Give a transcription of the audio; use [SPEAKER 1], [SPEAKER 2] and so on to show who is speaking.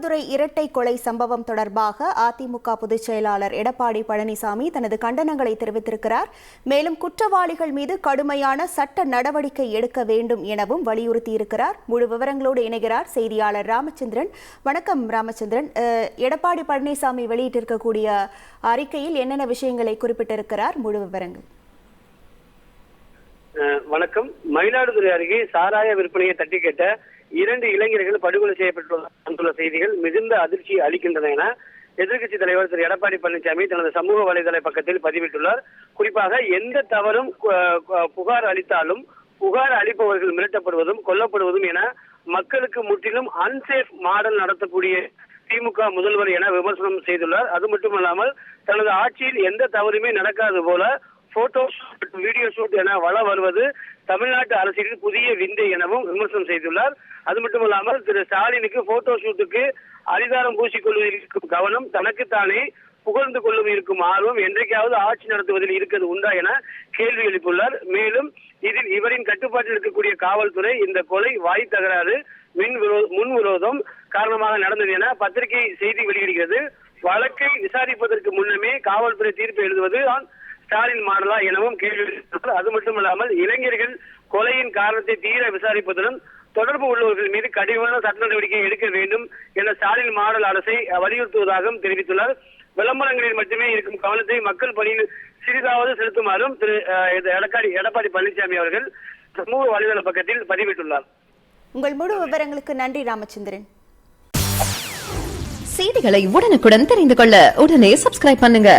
[SPEAKER 1] மயிலாடுதுறை இரட்டை கொலை சம்பவம் தொடர்பாக அதிமுக பொதுச் செயலாளர் எடப்பாடி பழனிசாமி தனது கண்டனங்களை தெரிவித்திருக்கிறார். மேலும் குற்றவாளிகள் மீது கடுமையான சட்ட நடவடிக்கை எடுக்க வேண்டும் எனவும் வலியுறுத்தியிருக்கிறார். முழு விவரங்களோடு இணைகிறார் செய்தியாளர் ராமச்சந்திரன். வணக்கம் ராமச்சந்திரன். எடப்பாடி பழனிசாமி வெளியிட்டிருக்கக்கூடிய அறிக்கையில் என்னென்ன விஷயங்களை குறிப்பிட்டிருக்கிறார்? முழு விவரங்கள்.
[SPEAKER 2] வணக்கம். மயிலாடுதுறை அருகே சாராய விற்பனையை தட்டி கேட்ட 2 இளைஞர்கள் படுகொலை செய்யப்பட்டுள்ள செய்திகள் மிகுந்த அதிர்ச்சி அளிக்கின்றன என எதிர்க்கட்சி தலைவர் திரு எடப்பாடி பழனிசாமி தனது சமூக வலைதள பக்கத்தில் பதிவிட்டுள்ளார். குறிப்பாக எந்த தவறும் புகார் அளித்தாலும் புகார் அளிப்பவர்கள் மிரட்டப்படுவதும் கொல்லப்படுவதும் என மக்களுக்கு முற்றிலும் அன்சேஃப் மாடல் நடத்தக்கூடிய திமுக முதல்வர் என விமர்சனம் செய்துள்ளார். அது மட்டுமல்லாமல் தனது ஆட்சியில் எந்த தவறுமே நடக்காது போல போட்டோ ஷூட், வீடியோ ஷூட் என வள வருவது தமிழ்நாட்டு அரசியலில் புதிய விந்தை எனவும் விமர்சனம் செய்துள்ளார். அது மட்டுமல்லாமல் திரு ஸ்டாலினுக்கு போட்டோ ஷூட்டுக்கு அரிதாரம் பூசிக்கொள்வதில் இருக்கும் கவனம், தனக்குத்தானே புகழ்ந்து கொள்ளும் இருக்கும் ஆர்வம் என்றைக்காவது ஆட்சி நடத்துவதில் இருக்கிறது உண்டா என கேள்வி எழுப்பியுள்ளார். மேலும் இதில் இவரின் கட்டுப்பாட்டில் இருக்கக்கூடிய காவல்துறை இந்த கொலை வாய் தகராறு முன்விரோதம் காரணமாக நடந்தது என பத்திரிகை செய்தி வெளியிடுகிறது. வழக்கை விசாரிப்பதற்கு முன்னமே காவல்துறை தீர்ப்பு எழுதுவது ஸ்டாலின் மாடலா எனவும் கேள்வி. அது மட்டுமல்லாமல் இளைஞர்கள் கொலையின் காரணத்தை தீர விசாரிப்பதுடன் தொடர்பு உள்ளவர்கள் மீது கடுமையான சட்ட நடவடிக்கை எடுக்க வேண்டும் என ஸ்டாலின் மாடல் அரசை வலியுறுத்துவதாகவும் தெரிவித்துள்ளார். விளம்பரங்களில் மட்டுமே இருக்கும் கவனத்தை மக்கள் பணியில் சிறிதாவது செலுத்துமாறும் திரு எடப்பாடி பழனிசாமி அவர்கள் சமூக வலைதள பக்கத்தில் பதிவிட்டுள்ளார்.
[SPEAKER 1] உங்கள் முழு விவரங்களுக்கு நன்றி ராமச்சந்திரன்.
[SPEAKER 3] செய்திகளை உடனுக்குடன் தெரிந்து கொள்ள உடனே சப்ஸ்கிரைப் பண்ணுங்க.